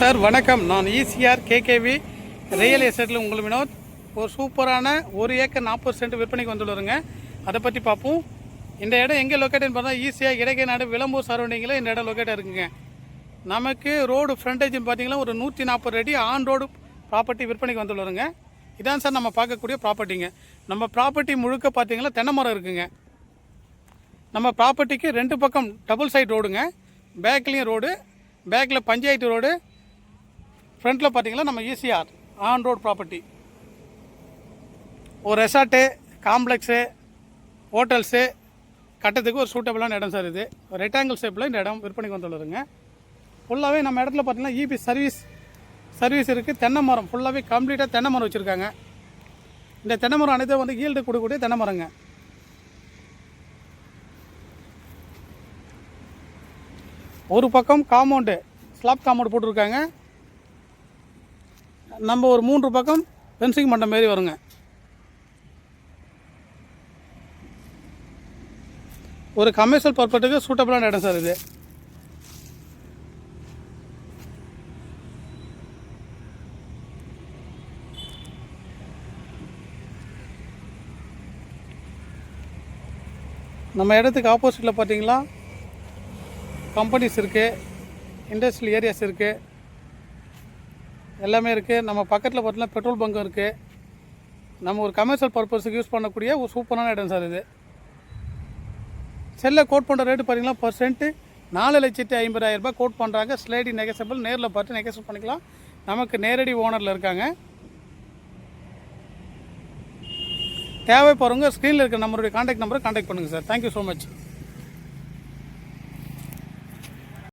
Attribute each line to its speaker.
Speaker 1: Sir வணக்கம். நான் ECR KKV real எஸ்டேட்டில் உங்கள் வினோத். ஒரு சூப்பரான 1 ஏக்கர் 40 சென்ட் விற்பனைக்கு வந்துள்ளதுங்க. அதை பற்றி பார்ப்போம். இந்த இடம் எங்கே லொக்கேட்டுன்னு பார்த்தா ஈஸியாக இடைக்கநாடு விளம்பூர் சரௌண்டிங்கில் இந்த இடம் லொக்கேட்டாக இருக்குங்க. நமக்கு ரோடு ஃப்ரண்டேஜ்னு பார்த்தீங்கன்னா ஒரு 140 அடி ஆன் ரோடு ப்ராப்பர்ட்டி விற்பனைக்கு வந்துள்ளதுங்க. இதான் சார் நம்ம பார்க்கக்கூடிய ப்ராப்பர்ட்டிங்க. நம்ம ப்ராப்பர்ட்டி முழுக்க பார்த்தீங்கன்னா தென்னை மரம் இருக்குங்க. நம்ம ப்ராப்பர்ட்டிக்கு 2 பக்கம் டபுள் சைட் ரோடுங்க. பேக்லேயும் ரோடு, பேக்கில் பஞ்சாயத்து ரோடு, ஃப்ரண்ட்டில் பார்த்தீங்கன்னா நம்ம ஈசிஆர் ஆன் ரோடு ப்ராப்பர்ட்டி. ஒரு ரெசார்ட்டு, காம்ப்ளெக்ஸு, ஹோட்டல்ஸு கட்டத்துக்கு ஒரு சூட்டபிளான இடம் சார். இது ரெக்டாங்கிள் ஷேப்பில் இந்த இடம் விற்பனைக்கு வந்துள்ளதுங்க. ஃபுல்லாகவே நம்ம இடத்துல பார்த்தீங்கன்னா இபி சர்வீஸ் இருக்குது. தென்னை மரம் ஃபுல்லாகவே கம்ப்ளீட்டாக தென்னை மரம் வச்சுருக்காங்க. இந்த தென்னை மரம் அனைத்தும் வந்து ஈல்டு கொடுக்கக்கூடிய தென்னை மரங்க. ஒரு பக்கம் காம்பவுண்டு, ஸ்லாப் காம்பவுண்டு போட்டிருக்காங்க. நம்ம ஒரு 3 பக்கம் ஃபென்சிங் மண்டம் மாரி வருங்க. ஒரு கமர்ஷியல் பர்பஸுக்கு சூட்டபிளான இடம் சார் இது. நம்ம இடத்துக்கு ஆப்போசிட்டில் பார்த்தீங்களா கம்பெனிஸ் இருக்குது, இண்டஸ்ட்ரியல் ஏரியாஸ் இருக்குது, எல்லாமே இருக்குது. நம்ம பக்கத்தில் பார்த்தீங்கன்னா பெட்ரோல் பங்கும் இருக்குது. நம்ம ஒரு கமர்ஷியல் பர்பஸுக்கு யூஸ் பண்ணக்கூடிய ஒரு சூப்பரான இடம் சார் இது. செல்லில் கோட் பண்ணுற ரேட்டு பார்த்தீங்கன்னா பர்சென்ட்டு 4,50,000 ரூபாய் கோட் பண்ணுறாங்க. ஸ்லைடி நெகசபிள், நேரில் பார்த்து நெகசபிள் பண்ணிக்கலாம். நமக்கு நேரடி ஓனரில் இருக்காங்க. தேவைப்படுறவங்க ஸ்க்ரீனில் இருக்கிற நம்மளுடைய கான்டாக்ட் நம்பரை கான்டாக்ட் பண்ணுங்கள் சார். Thank you so much.